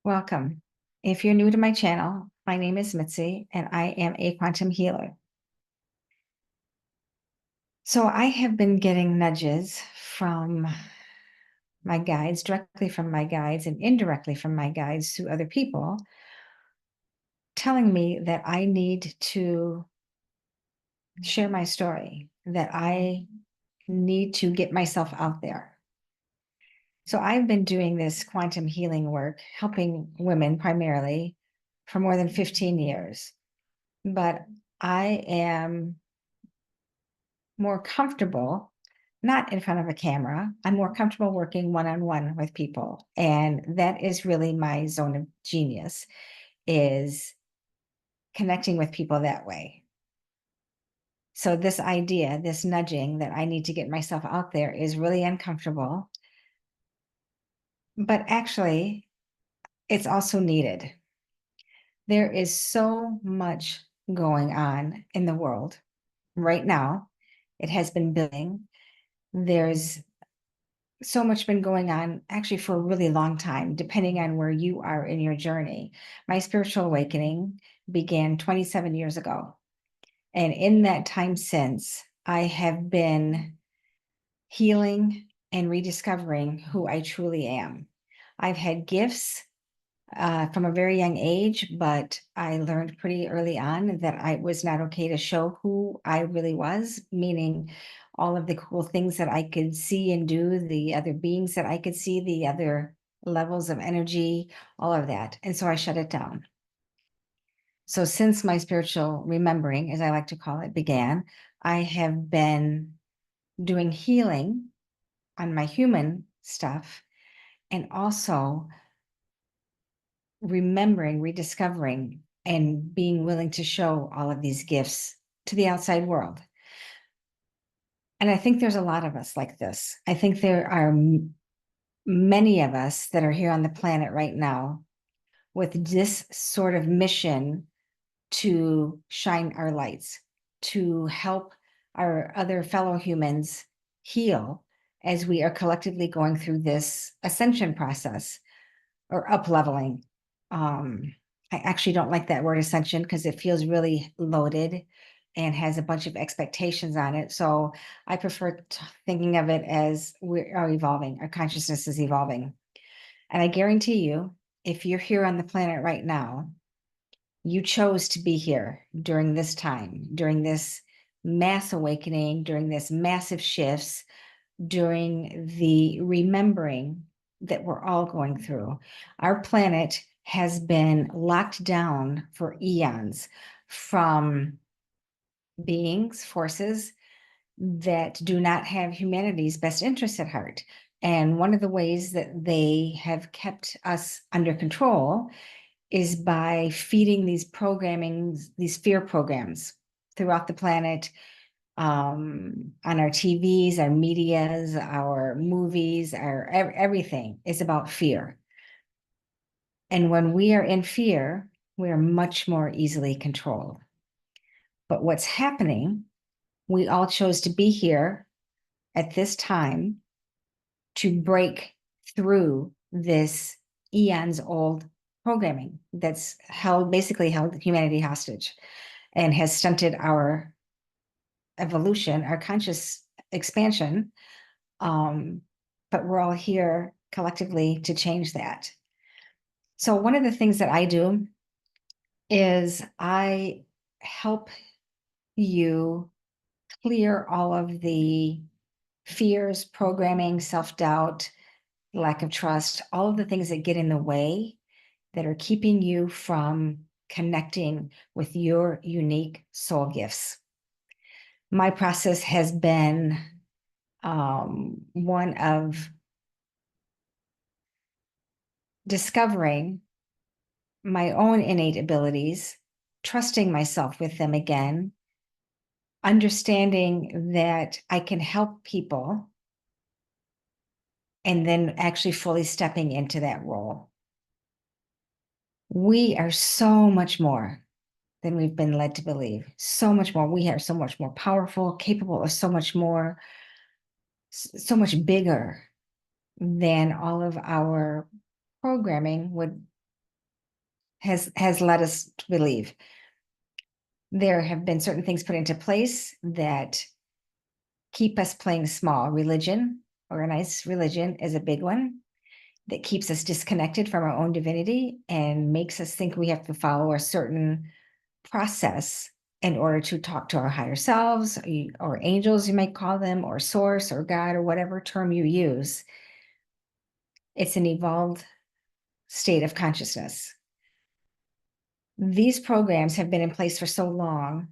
Welcome. If you're new to my channel, my name is Mitzi and I am a quantum healer. So I have been getting nudges from my guides, directly from my guides and indirectly from my guides through other people, telling me that I need to share my story, that I need to get myself out there. So I've been doing this quantum healing work, helping women primarily for more than 15 years. But I am more comfortable, not in front of a camera. I'm more comfortable working one-on-one with people. And that is really my zone of genius, is connecting with people that way. So this idea, this nudging that I need to get myself out there is really uncomfortable. But actually, it's also needed. There is so much going on in the world right now. It has been building. There's so much been going on actually for a really long time, depending on where you are in your journey. My spiritual awakening began 27 years ago. And in that time since, I have been healing and rediscovering who I truly am. I've had gifts from a very young age, but I learned pretty early on that I was not okay to show who I really was, meaning all of the cool things that I could see and do, the other beings that I could see, the other levels of energy, all of that. And so I shut it down. So since my spiritual remembering, as I like to call it, began, I have been doing healing on my human stuff and also remembering, rediscovering, and being willing to show all of these gifts to the outside world. And I think there's a lot of us like this. I think there are many of us that are here on the planet right now with this sort of mission to shine our lights, to help our other fellow humans heal as we are collectively going through this ascension process or up leveling. I actually don't like that word ascension because it feels really loaded and has a bunch of expectations on it. So I prefer thinking of it as we are evolving, our consciousness is evolving. And I guarantee you, if you're here on the planet right now, you chose to be here during this time, during this mass awakening, during this massive shifts, during the remembering that we're all going through. Our planet has been locked down for eons from beings, forces that do not have humanity's best interests at heart. And one of the ways that they have kept us under control is by feeding these programmings, these fear programs throughout the planet, on our TVs, our medias, our movies, our everything is about fear. And when we are in fear, we are much more easily controlled. But what's happening, we all chose to be here at this time to break through this eons old programming that's basically held humanity hostage and has stunted our evolution, our conscious expansion. But we're all here collectively to change that. So one of the things that I do is I help you clear all of the fears, programming, self-doubt, lack of trust, all of the things that get in the way that are keeping you from connecting with your unique soul gifts. My process has been one of discovering my own innate abilities, trusting myself with them again, understanding that I can help people, and then actually fully stepping into that role. We are so much more than we've been led to believe. So much more. We are so much more powerful, capable of so much more, so much bigger than all of our programming would has led us to believe. There have been certain things put into place that keep us playing small. Religion, organized religion, is a big one that keeps us disconnected from our own divinity and makes us think we have to follow a certain process in order to talk to our higher selves, or angels, you might call them, or source, or God, or whatever term you use. It's an evolved state of consciousness. These programs have been in place for so long,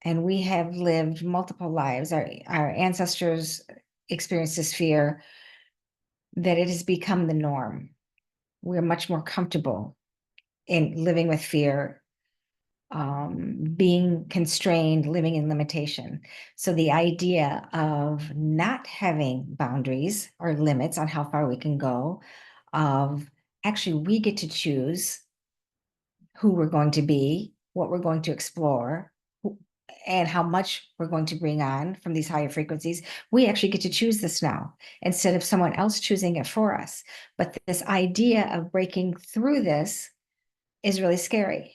and we have lived multiple lives. Our ancestors experienced this fear, that it has become the norm. We're much more comfortable in living with fear, being constrained, living in limitation. So the idea of not having boundaries or limits on how far we can go, of actually we get to choose who we're going to be, what we're going to explore, and how much we're going to bring on from these higher frequencies. We actually get to choose this now instead of someone else choosing it for us. But this idea of breaking through this is really scary.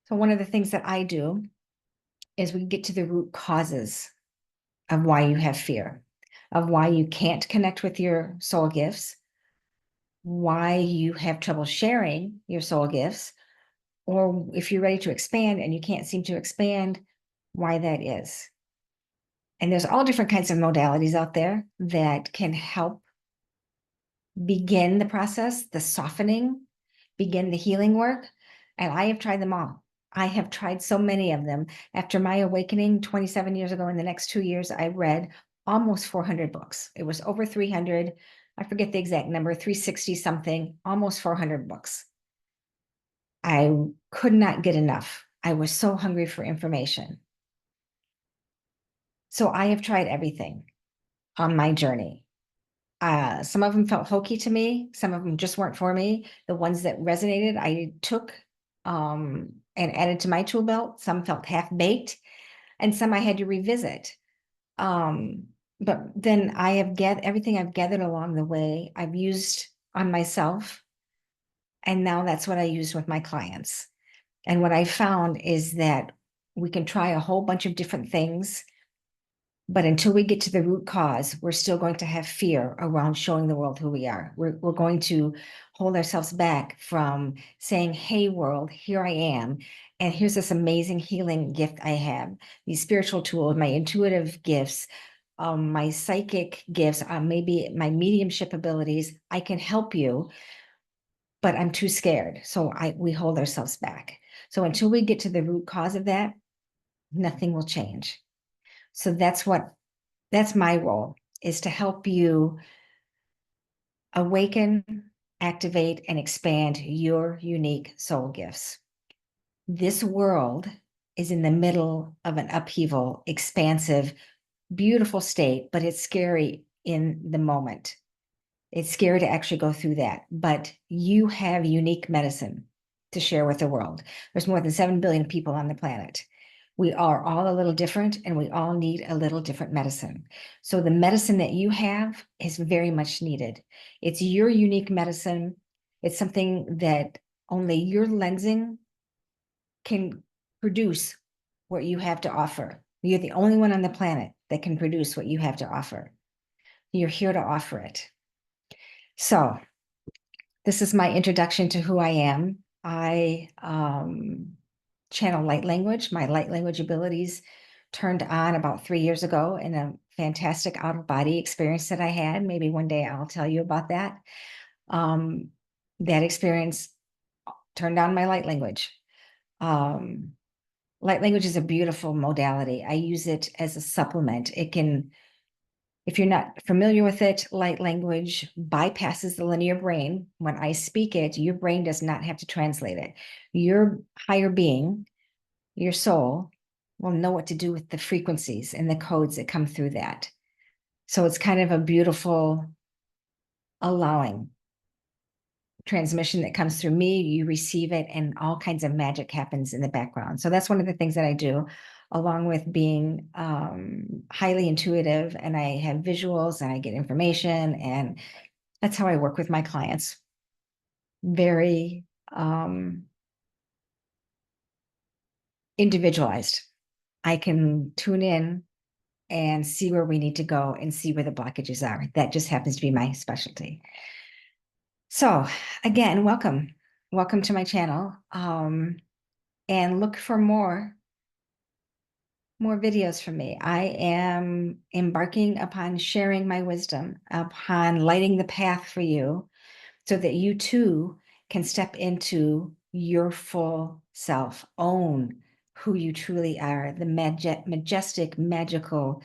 So one of the things that I do is we get to the root causes of why you have fear, of why you can't connect with your soul gifts, why you have trouble sharing your soul gifts, or if you're ready to expand and you can't seem to expand, why that is. And there's all different kinds of modalities out there that can help begin the process, the softening, begin the healing work. And I have tried them all. I have tried so many of them. After my awakening 27 years ago, in the next 2 years, I read almost 400 books. It was over 300. I forget the exact number, 360 something, almost 400 books. I could not get enough. I was so hungry for information. So I have tried everything on my journey. Some of them felt hokey to me. Some of them just weren't for me. The ones that resonated, I took and added to my tool belt. Some felt half-baked, and some I had to revisit. But then I have everything I've gathered along the way, I've used on myself, and now that's what I use with my clients. And what I found is that we can try a whole bunch of different things, but until we get to the root cause, we're still going to have fear around showing the world who we are. We're going to hold ourselves back from saying, hey, world, here I am. And here's this amazing healing gift I have, these spiritual tools, my intuitive gifts, my psychic gifts, maybe my mediumship abilities. I can help you, but I'm too scared. So we hold ourselves back. So until we get to the root cause of that, nothing will change. So that's my role, is to help you awaken, activate, and expand your unique soul gifts. This world is in the middle of an upheaval, expansive, beautiful state, but it's scary in the moment. It's scary to actually go through that, but you have unique medicine to share with the world. There's more than 7 billion people on the planet. We are all a little different, and we all need a little different medicine. So the medicine that you have is very much needed. It's your unique medicine. It's something that only your lensing can produce what you have to offer. You're the only one on the planet that can produce what you have to offer. You're here to offer it. So this is my introduction to who I am. I channel light language. My light language abilities turned on about 3 years ago in a fantastic out-of-body experience that I had. Maybe one day I'll tell you about that. That experience turned on my light language. Light language is a beautiful modality. I use it as a supplement. It can, if you're not familiar with it, light language bypasses the linear brain. When I speak it, your brain does not have to translate it. Your higher being, your soul, will know what to do with the frequencies and the codes that come through that. So it's kind of a beautiful allowing transmission that comes through me. You receive it, and all kinds of magic happens in the background. So that's one of the things that I do, along with being highly intuitive, and I have visuals and I get information, and that's how I work with my clients. Very individualized. I can tune in and see where we need to go and see where the blockages are. That just happens to be my specialty. So again, welcome. Welcome to my channel. And look for more videos from me. I am embarking upon sharing my wisdom, upon lighting the path for you so that you too can step into your full self, own who you truly are, the majestic, magical,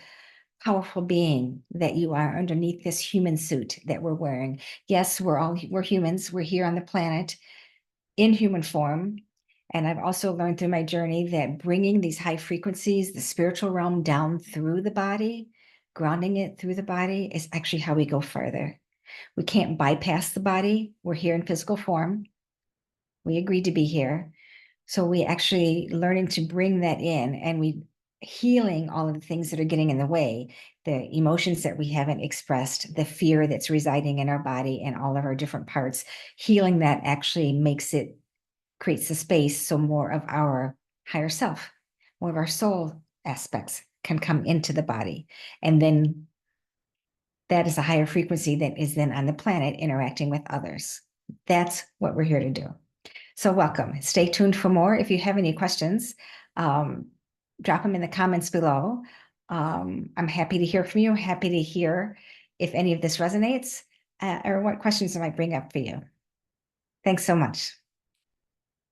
powerful being that you are underneath this human suit that we're wearing. Yes, we're humans. We're here on the planet in human form. And I've also learned through my journey that bringing these high frequencies, the spiritual realm down through the body, grounding it through the body is actually how we go further. We can't bypass the body. We're here in physical form. We agreed to be here. So we actually learning to bring that in, and we healing all of the things that are getting in the way, the emotions that we haven't expressed, the fear that's residing in our body and all of our different parts. Healing that actually creates the space so more of our higher self, more of our soul aspects can come into the body. And then that is a higher frequency that is then on the planet interacting with others. That's what we're here to do. So welcome. Stay tuned for more. If you have any questions, drop them in the comments below. I'm happy to hear from you. Happy to hear if any of this resonates or what questions I might bring up for you. Thanks so much.